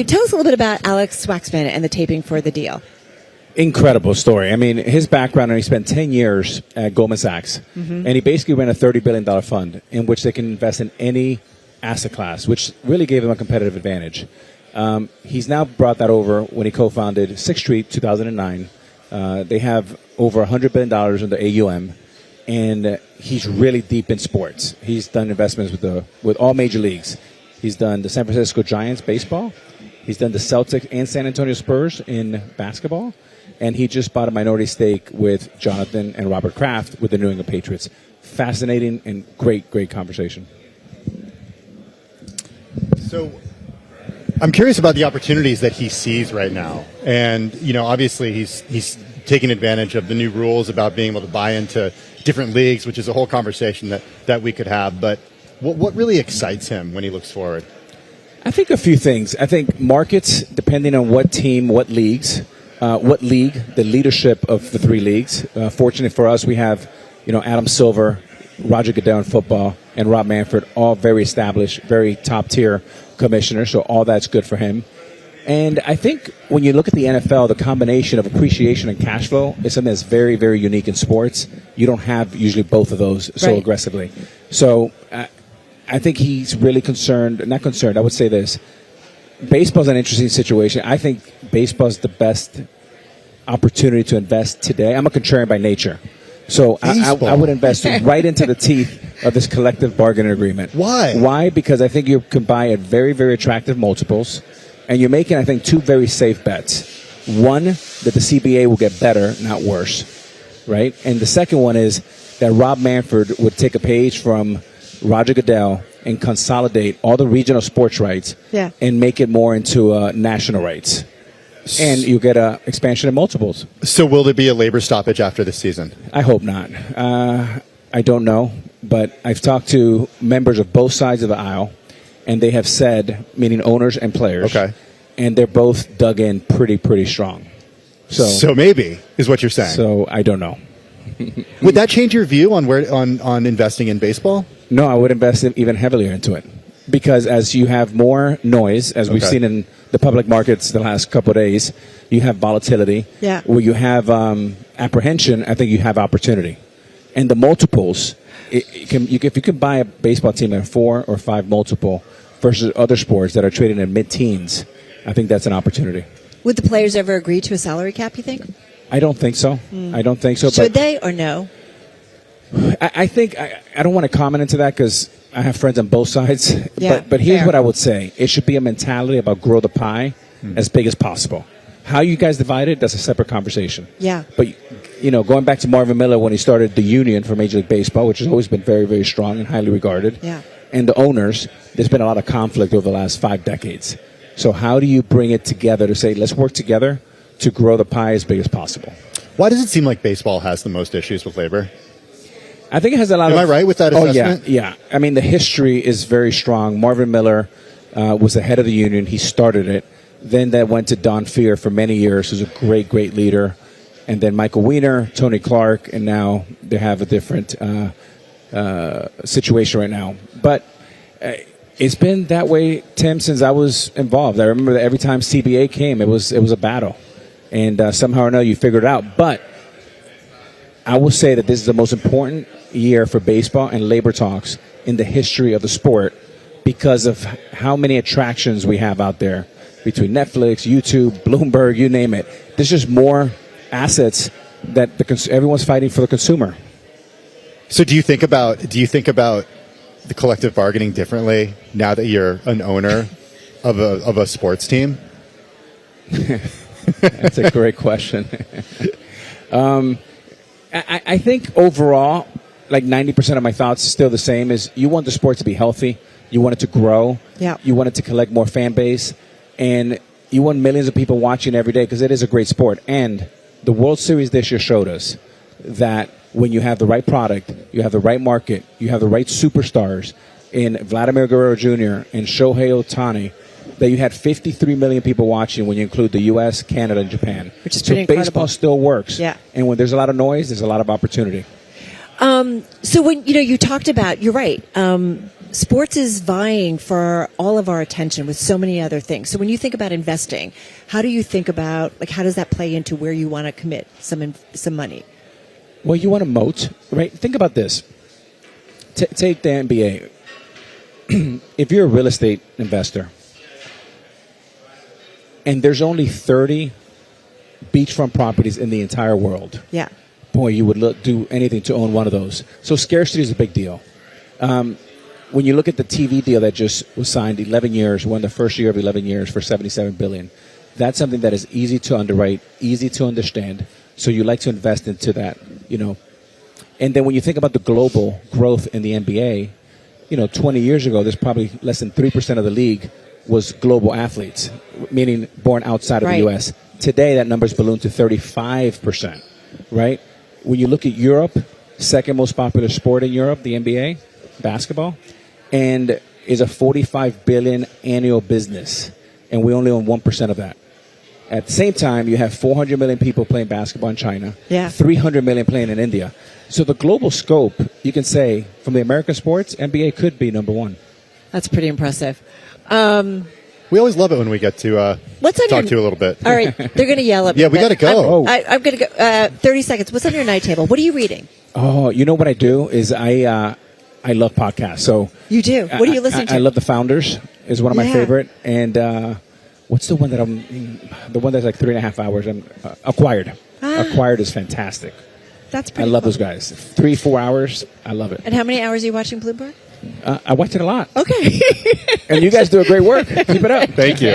Tell us a little bit about Alex Waxman and the taping for the deal. Incredible story. I mean, his background, and he spent 10 years at Goldman Sachs, and he basically ran a $30 billion fund in which they can invest in any asset class, which really gave him a competitive advantage. He's now brought that over when he co-founded Sixth Street 2009. They have over $100 billion in the AUM, and he's really deep in sports. He's done investments with all major leagues. He's done the San Francisco Giants baseball. He's done the Celtics and San Antonio Spurs in basketball. And he just bought a minority stake with Jonathan and Robert Kraft with the New England Patriots. Fascinating and great conversation. So I'm curious about the opportunities that he sees right now. And, obviously he's taking advantage of the new rules about being able to buy into different leagues, which is a whole conversation that we could have. But what really excites him when he looks forward? I think a few things. I think markets, depending on what team, what leagues, what league, the leadership of the three leagues. Fortunately for us, we have, Adam Silver, Roger Goodell in football, and Rob Manfred, all very established, very top-tier commissioners, so all that's good for him. And I think when you look at the NFL, the combination of appreciation and cash flow is something that's very, very unique in sports. You don't have usually both of those so aggressively. So I think he's really not concerned, I would say this. Baseball's an interesting situation. I think baseball's the best opportunity to invest today. I'm a contrarian by nature. So I would invest right into the teeth of this collective bargaining agreement. Why? Why? Because I think you can buy at very, very attractive multiples, and you're making, I think, two very safe bets. One, that the CBA will get better, not worse, right? And the second one is that Rob Manfred would take a page from Roger Goodell and consolidate all the regional sports rights and make it more into national rights. And you get an expansion of multiples. So will there be a labor stoppage after this season? I hope not. I don't know. But I've talked to members of both sides of the aisle, and they have said, meaning owners and players, and they're both dug in pretty strong. So maybe, is what you're saying. So I don't know. Would that change your view on investing in baseball? No, I would invest even heavier into it. Because as you have more noise, as we've seen in the public markets the last couple of days, you have volatility. Yeah. Where you have apprehension, I think you have opportunity. And the multiples, if you can buy a baseball team at 4 or 5 multiple versus other sports that are trading in mid-teens, I think that's an opportunity. Would the players ever agree to a salary cap, you think? I don't think so. I don't think so. Should they or no? I think I don't want to comment into that because I have friends on both sides. Yeah, but here's what I would say. It should be a mentality about grow the pie as big as possible. How you guys divide it, that's a separate conversation. Yeah. But, going back to Marvin Miller when he started the union for Major League Baseball, which has always been very, very strong and highly regarded. Yeah. And the owners, there's been a lot of conflict over the last 5 decades. So how do you bring it together to say, let's work together to grow the pie as big as possible? Why does it seem like baseball has the most issues with labor? I think it has a lot Am I right with that assessment? Oh, yeah. I mean, the history is very strong. Marvin Miller was the head of the union. He started it. Then that went to Don Fear for many years, who's a great leader. And then Michael Weiner, Tony Clark, and now they have a different situation right now. But it's been that way, Tim, since I was involved. I remember that every time CBA came, it was a battle. And somehow or another, you figured it out. But I will say that this is the most important year for baseball and labor talks in the history of the sport because of how many attractions we have out there between Netflix, YouTube, Bloomberg, you name it. There's just more assets that everyone's fighting for the consumer. So do you think about the collective bargaining differently now that you're an owner of a sports team? That's a great question. I think overall, like 90% of my thoughts are still the same, is you want the sport to be healthy. You want it to grow. Yeah. You want it to collect more fan base. And you want millions of people watching every day because it is a great sport. And the World Series this year showed us that when you have the right product, you have the right market, you have the right superstars in Vladimir Guerrero Jr. and Shohei Ohtani, that you had 53 million people watching when you include the U.S., Canada, and Japan. Which is pretty incredible. Baseball still works. Yeah. And when there's a lot of noise, there's a lot of opportunity. So when you talked about, you're right. sports is vying for all of our attention with so many other things. So when you think about investing, how do you think about, like, how does that play into where you want to commit some money? Well, you want to moat, right? Think about this. Take the NBA. If you're a real estate investor and there's only 30 beachfront properties in the entire world, Yeah. boy, you would do anything to own one of those. So scarcity is a big deal. When you look at the TV deal that just was signed, 11 years, won the first year of 11 years for $77 billion, that's something that is easy to underwrite, easy to understand. So you like to invest into that, you know. And then when you think about the global growth in the NBA, 20 years ago, there's probably less than 3% of the league was global athletes, meaning born outside of the U.S. Today, that number's ballooned to 35%, right? When you look at Europe, second most popular sport in Europe, the NBA, basketball, and is a $45 billion annual business, and we only own 1% of that. At the same time, you have 400 million people playing basketball in China, 300 million playing in India. So the global scope, you can say, from the American sports, NBA could be number one. That's pretty impressive. We always love it when we get to talk to you a little bit. All right, they're going to yell at me. Yeah, we got to go. I'm going to go. 30 seconds. What's on your night table? What are you reading? Oh, you know what I do is I love podcasts. So you do. What are you listening to? I love The Founders. Is one of my favorite. And what's the one that's like 3.5 hours? Acquired. Acquired is fantastic. That's pretty. I love cool. those guys. 3-4 hours. I love it. And how many hours are you watching Bloomberg? I watch it a lot. Okay. And you guys do a great work. Keep it up. Thank you.